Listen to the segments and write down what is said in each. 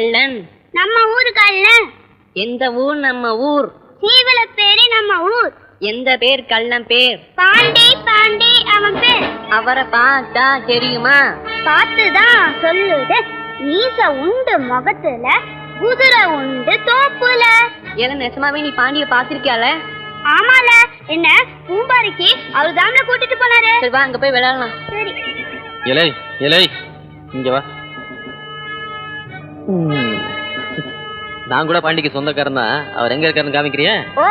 கள்ளன். நம்ம ஊரு கள்ளன். எந்த ஊர் நம்ம ஊர்? சீவல பேரு நம்ம ஊர். எந்த பேர் கள்ளன் பேர்? பாண்டி பாண்டி அவன் பேர். அவரை பார்த்தா தெரியுமா? பார்த்துதான் சொல்லுது. மீச உண்டு முகத்துல, குதிரை உண்டு தோப்புல. ஏல நெசமாவே நீ பாண்டிய பாத்திருக்கியால? ஆமால. என்ன பூம்பாரிக்கு அவரு தாம்ல கூட்டிட்டு போனாரு. சரி வா அங்க போய் விளையாடலாம். சரி. இலை இலை இங்க வா. நான் கூட பாண்டிக்கு சொந்தக்காரன் தான். அவர் எங்க இருக்காருன்னு காமிக்கிறியா? ஓ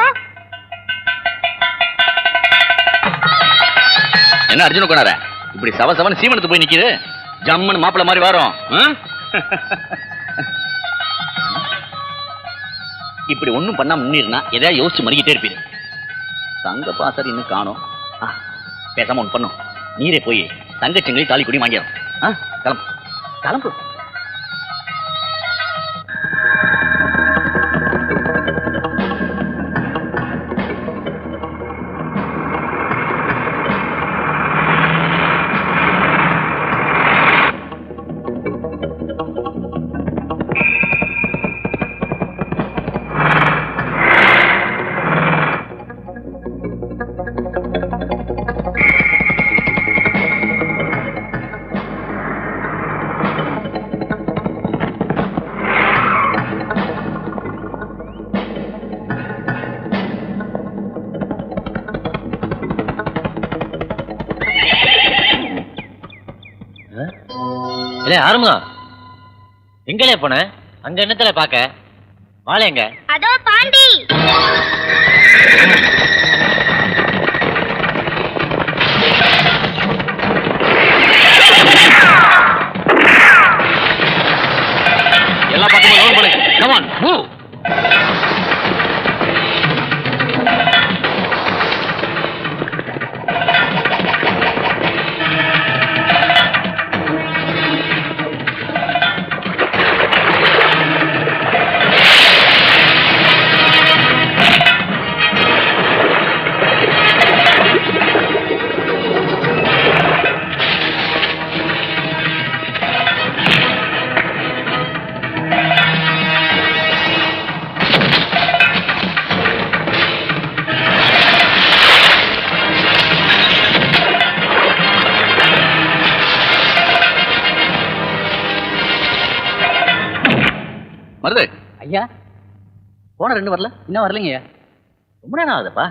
என்ன அர்ஜுன கொண்டார இப்படி சவசவன் சீமனத்து போய் நிக்குது? ஜம்மன் மாப்பிள்ள மாதிரி வரும். இப்படி ஒண்ணும் பண்ணா முன்னிருந்தா எதையா யோசிச்சு மறிக்கிட்டே இருப்பீரு. தங்க பாசர் இன்னும் காணும். பேசாம ஒண்ணு பண்ணும், நீரே போய் தங்கச்செங்கலி தாலி குடி வாங்கிடும். கிளம்பு கிளம்பு. ஆறுமா எங்களே போன அங்க என்னத்துல பாக்க வாழைங்க? அதோ பாண்டி. எல்லா பக்கமும் லோன் பண்ணு. Come on move. மருது ஐயா போன 2 வரல, இன்னும் வரலைங்க. ரொம்ப நேரம் ஆகுதுப்பா.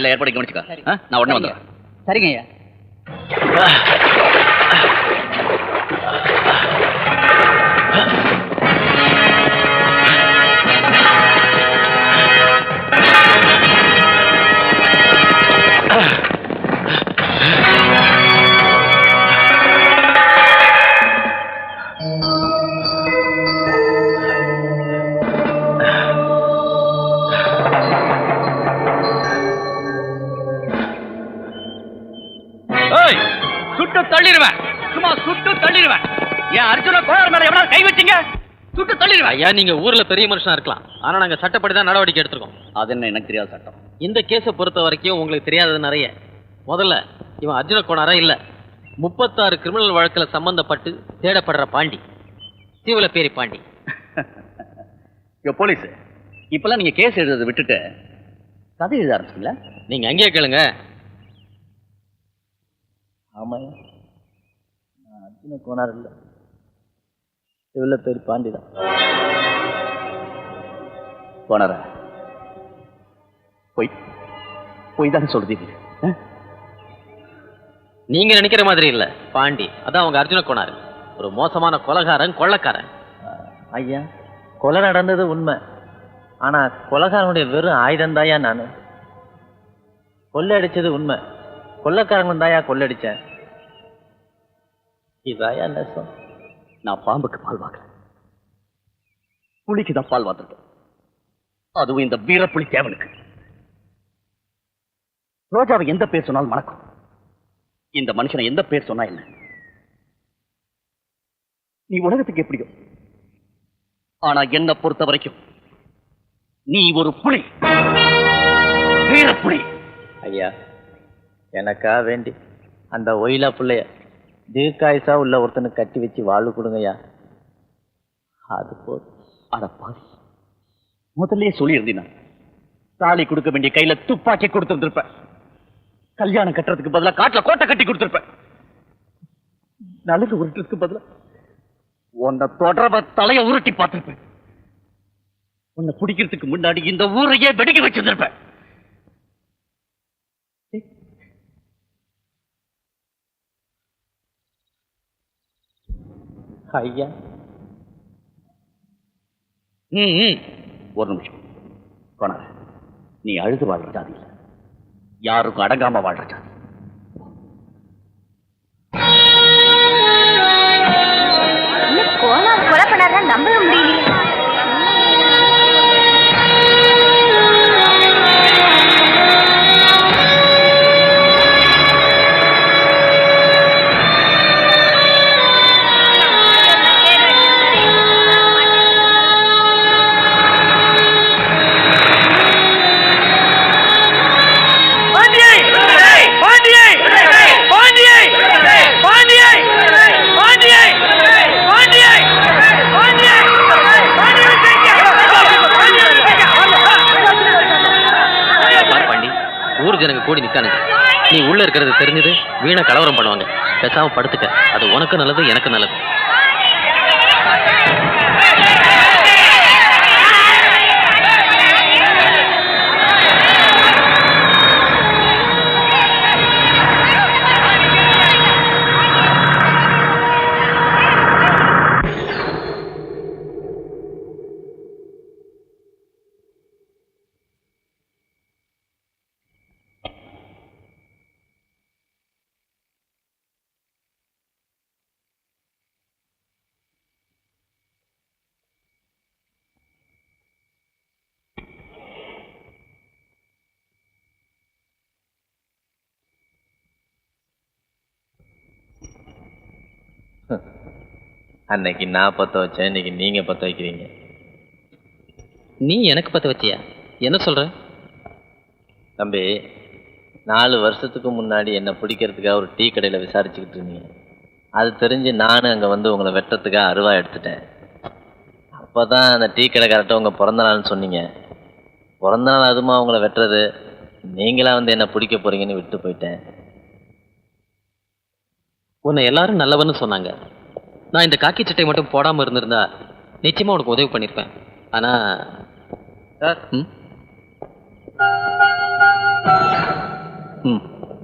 எல்லா ஏற்பாடு கவனிச்சுக்க. நான் உடனே வந்துடுறேன். சரிங்க ஐயா. சுட்டு தள்ளிடுவேன், சும்மா சுட்டு தள்ளிடுவேன். என் அர்ஜுன கோளாறு மேல எவ்வளவு கை வச்சீங்க, சுட்டு தள்ளிடுவேன். ஐயா, நீங்க ஊர்ல பெரிய மனுஷனா இருக்கலாம், ஆனா நாங்க சட்டப்படி தான் நடவடிக்கை எடுத்திருக்கோம். அது என்ன எனக்கு தெரியாத சட்டம்? இந்த கேஸை பொறுத்த வரைக்கும் உங்களுக்கு தெரியாதது நிறைய. முதல்ல இவன் அர்ஜுன கோணாரா இல்ல, 36 கிரிமினல் வழக்குல சம்பந்தப்பட்டு தேடப்படுற பாண்டி, சீவலப்பேரி பாண்டி. போலீஸ், இப்பெல்லாம் நீங்க கேஸ் எழுதுறதை விட்டுட்டு கதை எழுத ஆரம்பிச்சிங்களா? நீங்க அங்கேயே கேளுங்க. ஆமாய்யா, நான் அர்ஜுன கோனார் இல்லை, இவ்வளோ பேர் பாண்டி தான். கோனாரா? போய் தானே சொல்றீங்க? நீங்க நினைக்கிற மாதிரி இல்ல, பாண்டி அதான் அவங்க அர்ஜுன கோனார். ஒரு மோசமான கொலைகாரன், கொள்ளைக்காரன். ஐயா, கொலை நடந்தது உண்மை, ஆனா கொலைகாரனுடைய வெறும் ஆயுதம் தாயா நான். கொள்ளை அடிச்சது உண்மை, கொள்ளைக்காரங்களும் தாயா கொள்ளடிச்சேன். இதாயா நெசம். நான் பாம்புக்கு பால் வாங்கல, புலிக்கு தான் பால் வாத்துட்டேன். அதுவும் இந்த வீரப்புலி தேவனுக்கு. ரோஜாவை எந்த பேர் சொன்னாலும் மணக்கும், இந்த மனுஷனை எந்த பேர் சொன்னா என்ன? நீ உலகத்துக்கு எப்படியோ, ஆனா என்ன பொறுத்த வரைக்கும் நீ ஒரு புலி, வீரப்புலி. ஐயா, எனக்கா வேண்டி அந்த ஒயிலா பிள்ளைய தீர்க்காயுசா உள்ள ஒருத்தனுக்கு கட்டி வச்சு வாழ்வு கொடுங்கய்யா, அது போதும். அட பாவி, முதல்ல சொல்லியிருந்தீனா தாலி கொடுக்க வேண்டிய கையில துப்பாக்கி கொடுத்திருந்திருப்பேன். கல்யாணம் கட்டுறதுக்கு பதிலா காட்டுல கோட்டை கட்டி கொடுத்திருப்பேன். நலுங்கு உருட்டுறதுக்கு பதிலா உன்னை தொடர்ப தலைய உருட்டி பார்த்திருப்பேன். உன்னை பிடிக்கிறதுக்கு முன்னாடி இந்த ஊரையே வெடிக்க வச்சிருந்திருப்பேன். ஐயா, ஒரு நிமிஷம். கோனார, நீ அழுது வாழ்ற ஜாதி இல்லை, யாருக்கும் அடங்காம வாழ்ற ஜாதி. கோனார் கொலை பண்ணாதான் நம்பவே முடியல. ஜனங்க கூடி நிக்கானுங்க. நீ உள்ள இருக்கிறது தெரிஞ்சது வீணா கலவரம் பண்ணுவாங்க. பேசாம படுத்துக்க, அது உனக்கு நல்லது, எனக்கு நல்லது. அன்னைக்கு நான் பற்ற வச்சேன், இன்னைக்கு நீங்க பற்ற வைக்கிறீங்க. நீ எனக்கு பத்த வச்சியா? என்ன சொல்ற தம்பி? 4 வருஷத்துக்கு முன்னாடி என்னை பிடிக்கிறதுக்காக ஒரு டீ கடையில் விசாரிச்சுக்கிட்டு இருந்தீங்க. அது தெரிஞ்சு நானும் அங்கே வந்து உங்களை வெட்டுறதுக்காக அருவா எடுத்துட்டேன். அப்போ தான் அந்த டீ கடை கரெக்டாக உங்கள் பிறந்த நாள்னு சொன்னீங்க. பிறந்த நாள் அதுமா உங்களை வெட்டுறது, நீங்களா வந்து என்ன பிடிக்க போறீங்கன்னு விட்டு போயிட்டேன். உன்னை எல்லாரும் நல்லவன்னு சொன்னாங்க. நான் இந்த காக்கி சட்டை மட்டும் போடாம இருந்திருந்தா நிச்சயமா உனக்கு உதவி பண்ணிருப்பேன். ஆனா சார்,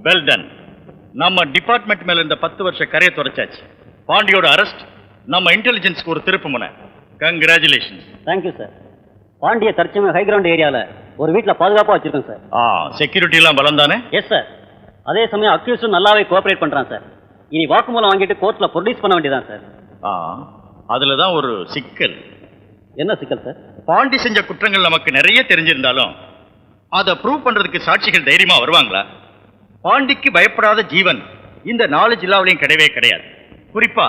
வெல் டன். நம்ம டிபார்ட்மெண்ட் மேல இந்த 10 வருஷ கரையை துடைச்சாச்சு. பாண்டியோட அரெஸ்ட் நம்ம இன்டெலிஜென்ஸ்க்கு ஒரு திருப்பு முனை. கங்க்ராச்சுலேஷன். Thank you sir. பாண்டிய தற்சமயம் ஹை கிரவுண்ட் ஏரியாவில் ஒரு வீட்டில் பாதுகாப்பாக வச்சிருக்கோம் சார். செக்யூரிட்டி எல்லாம் பலம் தானே? Yes sir. அதே சமயம் அக்யூஸும் நல்லாவே கோஆபரேட் பண்ணுறான் சார். இனி வாக்குமூலம் வாங்கிட்டு கோர்ட்டில் ப்ரொடியூஸ் பண்ண வேண்டியதான் சார். அதுல தான் ஒரு சிக்கல். என்ன சிக்கல் சார்? பாண்டி செஞ்ச குற்றங்கள் நமக்கு நிறைய தெரிஞ்சிருந்தாலும் அதை ப்ரூவ் பண்றதுக்கு சாட்சிகள் தைரியமா வருவாங்களா? பாண்டிக்கு பயப்படாத ஜீவன் இந்த 4 ஜில்லாவிலையும் கிடையவே கிடையாது. குறிப்பா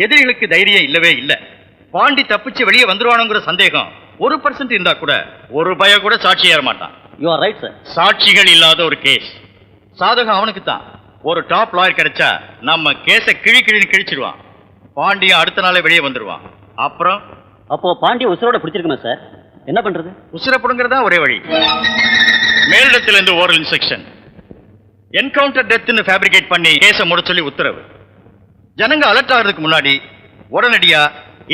எதிரிகளுக்கு தைரியம் இல்லவே இல்லை. பாண்டி தப்பிச்சு வெளியே வந்துருவானுங்கிற சந்தேகம் 1% இருந்தா கூட ஒரு பய கூட சாட்சி ஏற மாட்டான். You are right sir. சாட்சிகள் இல்லாத ஒரு கேஸ் சாதகம் அவனுக்கு தான். ஒரு டாப் லாயர் கிடைச்சா நம்ம கேஸை கிழின்னு கிழிச்சிடுவான். பாண்டியன் அடுத்த நாளே வெளியே வந்துருவான். அப்புறம் அப்போ பாண்டிய உசுரோட பிடிச்சிருக்கணும் சார். என்ன பண்றது? உசுரப்படுங்கிறதா ஒரே வழி. மேலிடத்திலிருந்து ஓரல் இன்ஸ்ட்ரக்ஷன். என்கவுண்டர் டெத்னு ஃபேப்ரிகேட் பண்ணி கேஸை முட சொல்லி உத்தரவு. ஜனங்க அலர்ட் ஆகிறதுக்கு முன்னாடி உடனடியா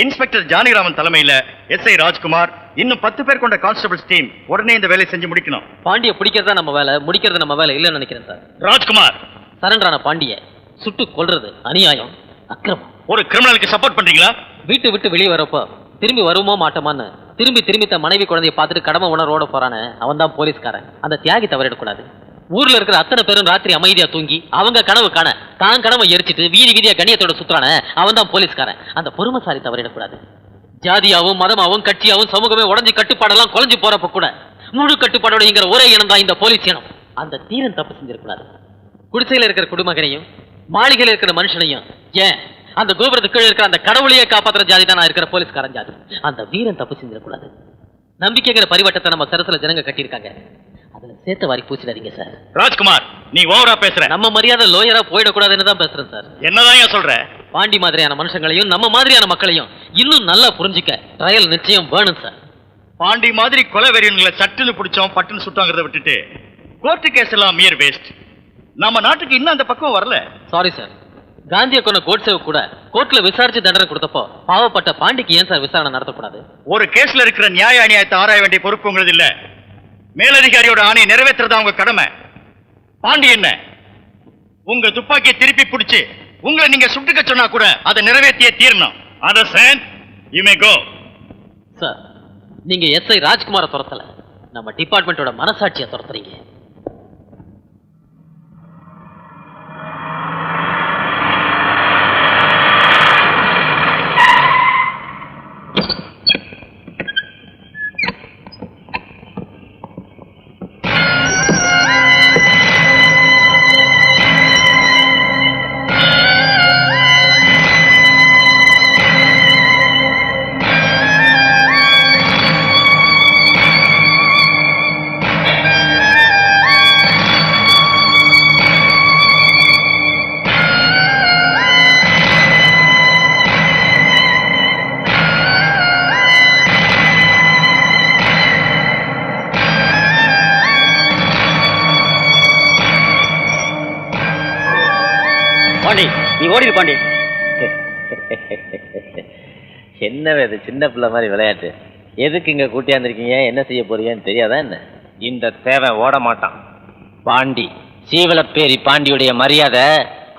இன்ஸ்பெக்டர் ஜானகிராமன் தலைமையில எஸ்ஐ ராஜ்குமார் இன்னும் 10 பேர் கொண்ட கான்ஸ்டபிள்ஸ் டீம் உடனே இந்த வேலையை செஞ்சு முடிக்கணும். பாண்டிய பிடிக்கிறதா நம்ம வேலை, முடிக்கிறது நம்ம வேலை இல்லைன்னு நினைக்கிறேன் சார். ராஜ்குமார், சரண்டரான பாண்டிய சுட்டு கொல்றது அநியாயம், அக்கிரமம். ஒரு கிரிமினலுக்கு சப்போர்ட் பண்றீங்களா? வீட்டை விட்டு வெளியே வரப்போ திரும்பி வருமோ மாட்டோமான்னு திரும்பி தன் மனைவி குழந்தைய பார்த்துட்டு கடமை உணர்வோட போறானே அவன் தான் போலீஸ்காரன். அந்த தியாகி தவறிடக்கூடாது. ஊர்ல இருக்கிற அத்தனை பேரும் ராத்திரி அமைதியா தூங்கி அவங்க கனவு காண தான் கனவை எரிச்சிட்டு வீதியா கண்ணியத்தோட சுத்துறான அவன் தான் போலீஸ்காரன். அந்த பொறுமைசாலி தவறிடக்கூடாது. ஜாதியாவும் மதமாவும் கட்சியாவும் சமூகமே உடஞ்சி கட்டுப்பாடெல்லாம் குறைஞ்சு போறப்ப கூட முழு கட்டுப்பாடோட ஒரே இனம் தான் இந்த போலீஸ் இனம். அந்த தீரன் தப்பு செஞ்சிடக்கூடாது. குடிசையில இருக்கிற குடிமகனையும் மாளிகையில இருக்கிற மனுஷனையும் ஏன் அந்த கோபுரத்துக்கு கீழே இருக்கிற அந்த கடவுளையே காப்பாற்றுற ஜாதி தான் நான் இருக்கிற போலீஸ்காரன் ஜாதி. அந்த வீரன் தப்பு செஞ்சிடக்கூடாது. நம்பிக்கைங்கிற பரிவட்டத்தை நம்ம சரசுல ஜனங்க கட்டியிருக்காங்க. அதுல சேர்த்து வாரி பூச்சிடாதீங்க சார். ராஜ்குமார், நீ ஓவரா பேசுற. நம்ம மரியாதை லோயரா போயிடக்கூடாதுன்னு தான் பேசுறேன் சார். என்னதான் சொல்ற? பாண்டி மாதிரியான மனுஷங்களையும் நம்ம மாதிரியான மக்களையும் இன்னும் நல்லா புரிஞ்சுக்க ட்ரையல் நிச்சயம் வேணும் சார். பாண்டி மாதிரி கொலை வெறியன்களை சட்டுன்னு பிடிச்சோம் பட்டுன்னு சுட்டாங்கிறத விட்டுட்டு கோர்ட்டு கேஸ் எல்லாம் மியர் வேஸ்ட். நம்ம நாட்டுக்கு இன்னும் அந்த பக்கம் வரல. Sorry sir. காந்தியை கொண்ட கோட்சேவ கூட கோர்ட்ல விசாரிச்சு தண்டனை கொடுத்தப்போ பாவப்பட்ட பாண்டிக்கு ஏன் சார் விசாரணை நடத்தக்கூடாது? ஒரு கேஸ்ல இருக்கிற நியாய அநியாயத்தை ஆராய வேண்டிய பொறுப்பு உங்களுக்கு இல்ல. மேலதிகாரியோட ஆணையை நிறைவேற்றுறதா உங்க கடமை. பாண்டி என்ன உங்க துப்பாக்கியை திருப்பி பிடிச்சு உங்களை நீங்க சுட்டுக்க சொன்னா கூட அதை நிறைவேற்றியே தீரணும். Understand? You may go. Sir, நீங்க எஸ்ஐ ராஜ்குமாரை துரத்தல, நம்ம டிபார்ட்மெண்டோட மனசாட்சியை துரத்துறீங்க. பாண்டி, நீ ஓடிடு பாண்டி. என்னவே இது சின்ன பிள்ளை மாதிரி விளையாட்டு? எதுக்கு இங்க கூட்டியாந்துருக்கீங்க? என்ன செய்ய போறீங்கன்னு தெரியாதா என்ன? இந்த தேவை ஓட மாட்டான். பாண்டி சீவலப்பேரி பாண்டியுடைய மரியாதை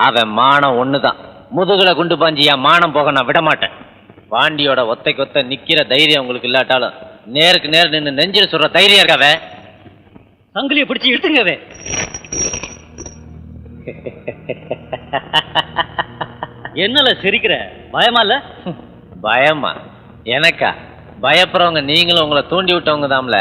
அவன் மானம் ஒண்ணுதான். முதுகுல குண்டு பாஞ்சி என் மானம் போக நான் விட மாட்டேன். பாண்டியோட ஒத்தைக்கொத்த நிக்கிற தைரியம் உங்களுக்கு இல்லாட்டாலும் நேருக்கு நேர் நின்று நெஞ்சில் சொல்ற தைரியம் இருக்காவே. சங்கிலியை பிடிச்சி இழுத்துங்கவே. என்னல சிரிக்கிற? பயமா இல்ல? பயமா? எனக்கா? பயப்படுறவங்க நீங்களும் உங்களை தூண்டி விட்டவங்க தான்ல.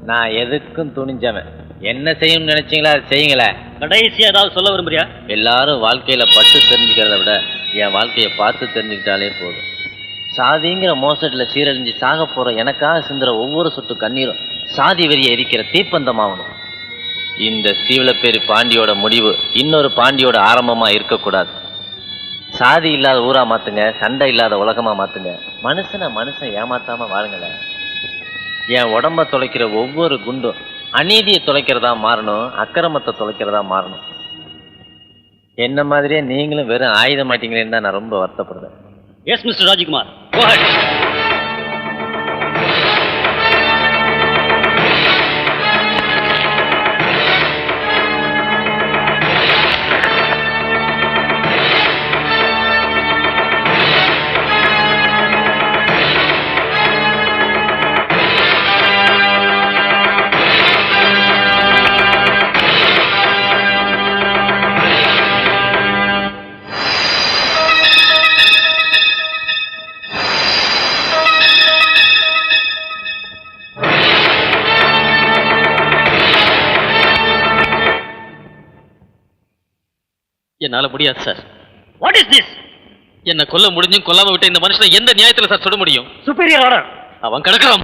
நான் எதுக்கும் துணிஞ்சவன். என்ன செய்யணும்னு நினைச்சீங்களா அதை செய்யுங்களே. கடைசியா ஏதாவது சொல்ல விரும்புறியா? எல்லாரும் வாழ்க்கையில பட்டு தெரிஞ்சுக்கிறத விட என் வாழ்க்கையை பார்த்து தெரிஞ்சுக்கிட்டாலே போதும். சாதிங்கிற மோசடியில் சீரழிஞ்சு சாக போற எனக்காக சிந்துற ஒவ்வொரு சொட்டு கண்ணீரும் சாதி வெறியை எரிக்கிற தீப்பந்தமாகணும். இந்த சீவலப்பேரி பாண்டியோட முடிவு இன்னொரு பாண்டியோட ஆரம்பமா இருக்கக்கூடாது. சாதி இல்லாத ஊரா மாத்துங்க, சண்டை இல்லாத உலகமா மாத்துங்க. மனுஷன் ஏமாத்தாம வாழுங்கள. என் உடம்ப தொலைக்கிற ஒவ்வொரு குண்டும் அநீதியை தொலைக்கிறதா மாறணும், அக்கிரமத்தை தொலைக்கிறதா மாறணும். என்ன மாதிரியே நீங்களும் வெறும் ஆயுத மாட்டீங்களேன்னு தான் நான் ரொம்ப வருத்தப்படுறேன். Yes mister Rajkumar, go ahead. என்னால முடியாது சார். What is this? என்ன கொல்ல முடிஞ்சும் கொல்லாம விட்ட இந்த மனுஷனை எந்த நியாயத்துல சார் சுட முடியும்? Superior order. அவன் கிடக்குறான்.